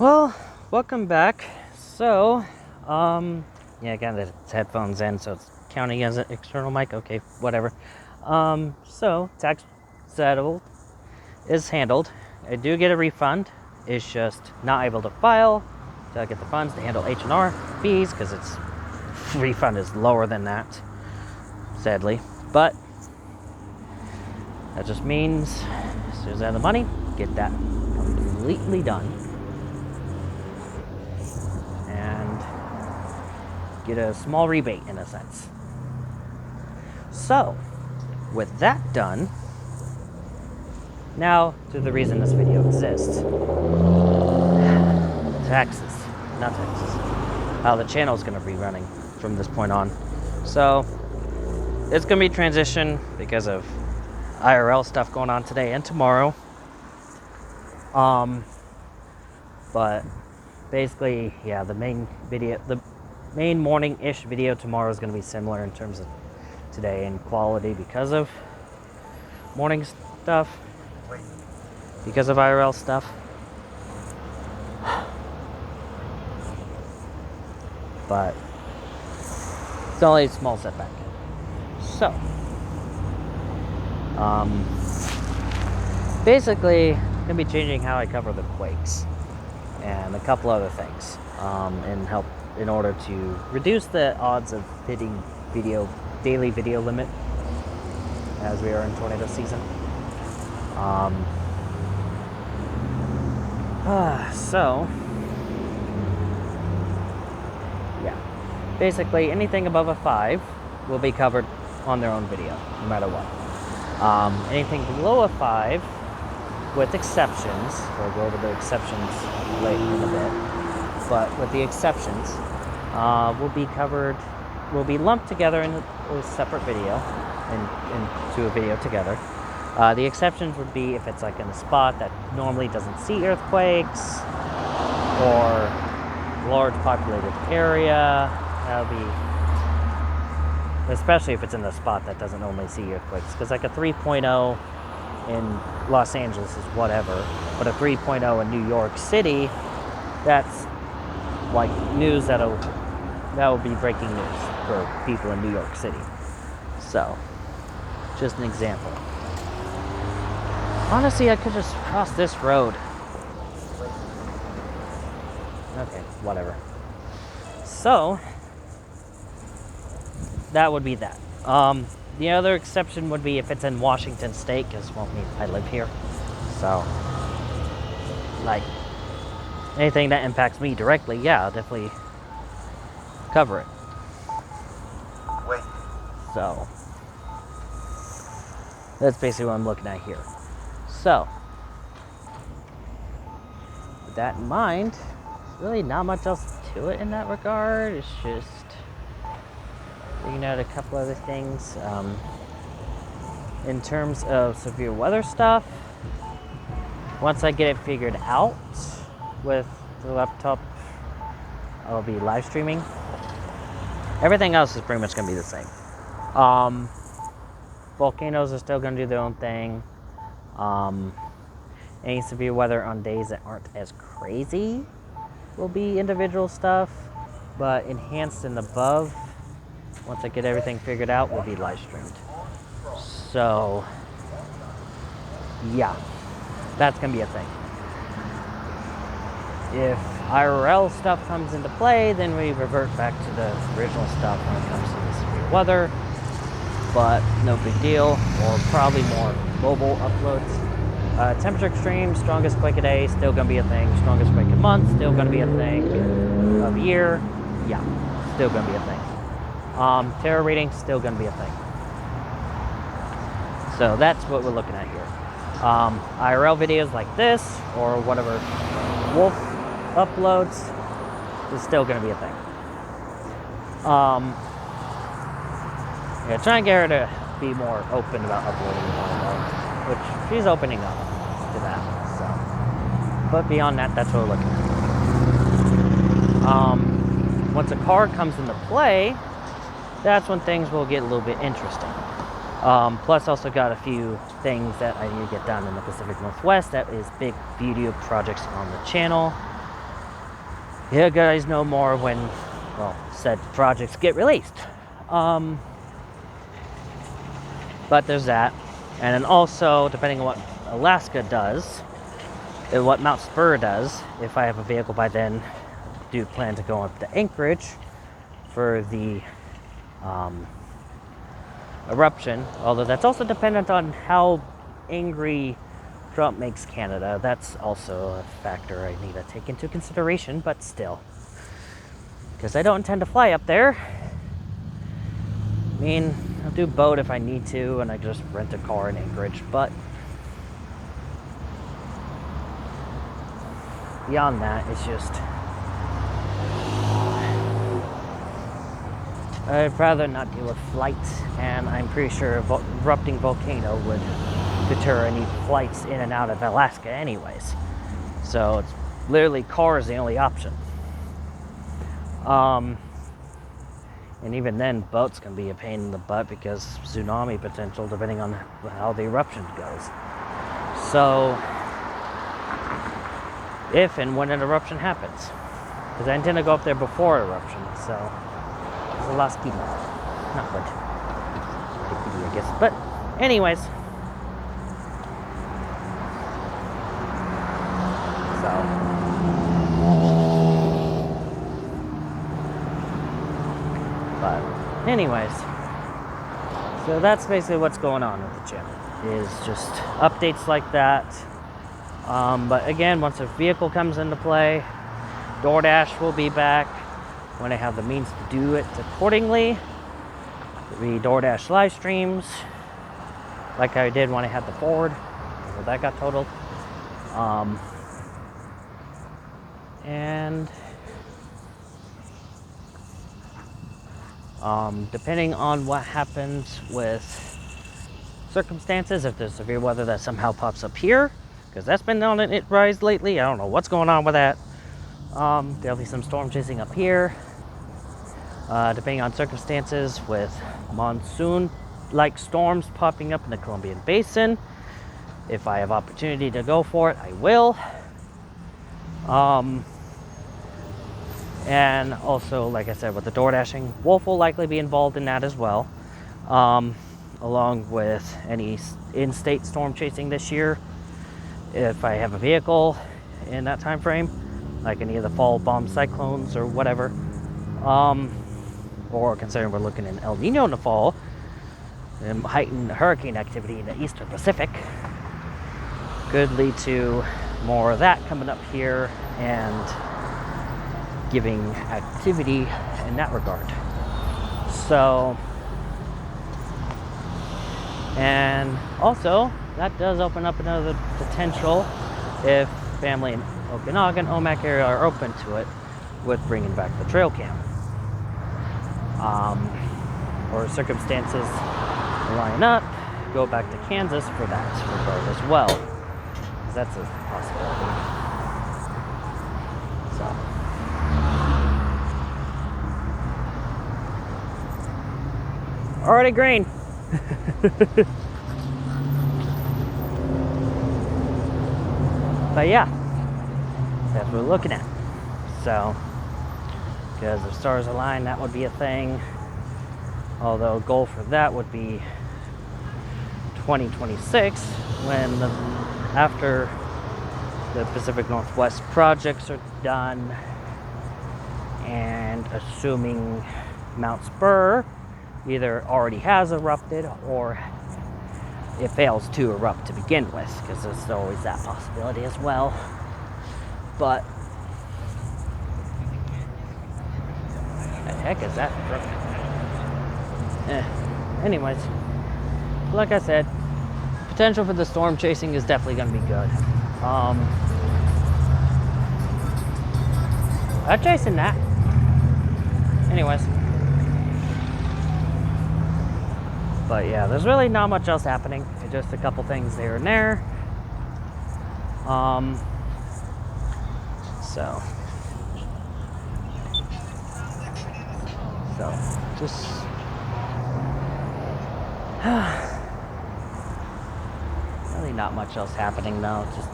Well, welcome back. So, yeah, I got the headphones in, so it's counting as an external mic. Okay, whatever. So tax settled is handled. I do get a refund. It's just not able to file to get the funds to handle H&R fees because its refund is lower than that, sadly. But that just means as soon as I have the money, get that completely done. And get a small rebate in a sense. So, with that done, now to the reason this video exists. Taxes, not taxes. How the channel is going to be running from this point on. So, it's going to be transition because of IRL stuff going on today and tomorrow. But basically, yeah, the main morning-ish video tomorrow is going to be similar in terms of today in quality because of morning stuff, because of IRL stuff. But it's only a small setback. So, basically, I'm going to be changing how I cover the quakes and a couple other things in order to reduce the odds of hitting daily video limit as we are in tornado season. So yeah, basically anything above a 5 will be covered on their own video, no matter what. Anything below a 5, with exceptions, we'll go over the exceptions later in a bit, but with the exceptions, will be lumped together in a separate video, into a video together. The exceptions would be if it's like in a spot that normally doesn't see earthquakes, or large populated area. That'll be, especially if it's in a spot that doesn't normally see earthquakes, because like a 3.0 in Los Angeles is whatever, but a 3.0 in New York City, that's like news that will be breaking news for people in New York City. So, just an example. Honestly, I could just cross this road. Okay, whatever. So, that would be that. The other exception would be if it's in Washington State, because, well, I live here. So, like, anything that impacts me directly, yeah, I'll definitely cover it. So, that's basically what I'm looking at here. So, with that in mind, really not much else to it in that regard. It's just figuring out a couple other things. In terms of severe weather stuff, once I get it figured out with the laptop, I'll be live streaming. Everything else is pretty much going to be the same. Volcanoes are still going to do their own thing. Any severe weather on days that aren't as crazy will be individual stuff, but enhanced and above, once I get everything figured out, will be live streamed. So, yeah, that's going to be a thing. If IRL stuff comes into play, then we revert back to the original stuff when it comes to the severe weather, but no big deal, or probably more mobile uploads. Temperature extreme, strongest quake a day, still going to be a thing. Strongest quake a month, still going to be a thing. Of year, yeah, still going to be a thing. Terror rating, still going to be a thing. So that's what we're looking at here. IRL videos like this, or whatever Wolf uploads, is still going to be a thing. Yeah, try and get her to be more open about uploading more, which she's opening up to that. So, but beyond that, that's what we're looking at. Once a car comes into play, that's when things will get a little bit interesting. Plus, also got a few things that I need to get done in the Pacific Northwest. That is big video projects on the channel. you guys know more when, well, said projects get released. But there's that. And then also, depending on what Alaska does, and what Mount Spur does, if I have a vehicle by then, I do plan to go up to Anchorage for the eruption. Although that's also dependent on how angry Trump makes Canada. That's also a factor I need to take into consideration, but still. Because I don't intend to fly up there. I mean, I'll do boat if I need to, and I just rent a car in Anchorage, but beyond that, it's just, I'd rather not deal with flights, and I'm pretty sure a erupting volcano would deter any flights in and out of Alaska anyways. So it's literally car is the only option. And even then, boats can be a pain in the butt because tsunami potential depending on how the eruption goes. So, if and when an eruption happens, because I intend to go up there before eruption, so it's a last key. Not good, I guess. But, anyways, so. But anyways, so that's basically what's going on with the channel, is just updates like that. But again, once a vehicle comes into play, DoorDash will be back when I have the means to do it accordingly. It'll be DoorDash live streams, like I did when I had the Ford, so that got totaled. Depending on what happens with circumstances, if there's severe weather that somehow pops up here, because that's been on its rise lately. I don't know what's going on with that. There'll be some storm chasing up here. Depending on circumstances with monsoon-like storms popping up in the Columbian Basin. If I have opportunity to go for it, I will. And also, like I said, with the door dashing, Wolf will likely be involved in that as well, along with any in-state storm chasing this year. If I have a vehicle in that time frame, like any of the fall bomb cyclones or whatever, or considering we're looking in El Nino in the fall, and heightened hurricane activity in the Eastern Pacific, could lead to more of that coming up here and giving activity in that regard. So, and also that does open up another potential if family in Okanagan, Omak area are open to it, with bringing back the trail cam, or circumstances line up, go back to Kansas for that regard as well, because that's a possibility. So. Already green. But yeah, that's what we're looking at. So, because if stars align, that would be a thing. Although goal for that would be 2026, when after the Pacific Northwest projects are done, and assuming Mount Spur either already has erupted or it fails to erupt to begin with, because there's always that possibility as well. But the heck is that? Anyways, like I said, potential for the storm chasing is definitely going to be good. I'm chasing that. Anyways. But yeah, there's really not much else happening. It's just a couple things here and there. So just really not much else happening though. Just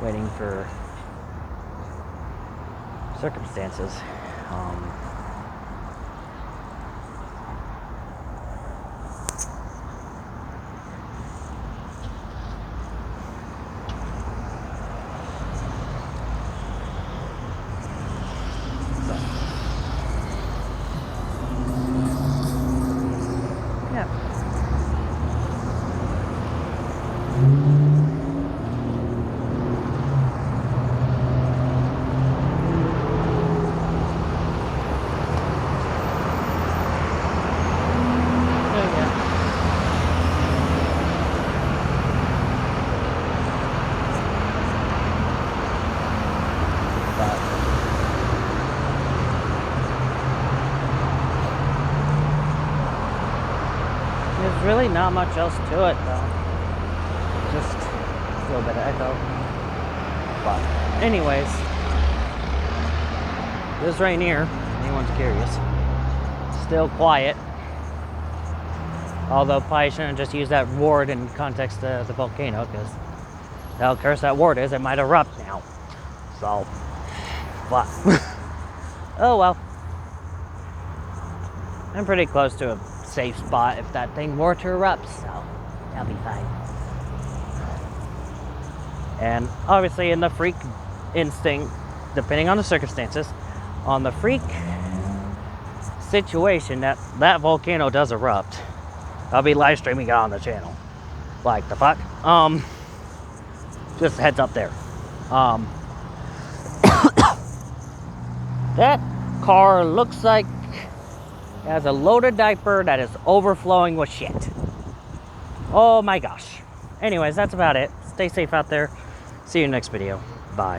waiting for circumstances. Yeah. There's really not much else to it, though. Just a little bit of echo. But, anyways, this Rainier, if anyone's curious, still quiet. Although, probably shouldn't just use that word in context of the volcano, because how cursed that word is, it might erupt now. So, but, oh well. I'm pretty close to a safe spot if that thing were to erupt, so that'll be fine. And obviously in the freak instinct, depending on the circumstances, on the freak situation that volcano does erupt, I'll be live streaming it on the channel. Like the fuck? Just a heads up there. That car looks like it has a loaded diaper that is overflowing with shit. Oh my gosh. Anyways, that's about it. Stay safe out there. See you in the next video. Bye.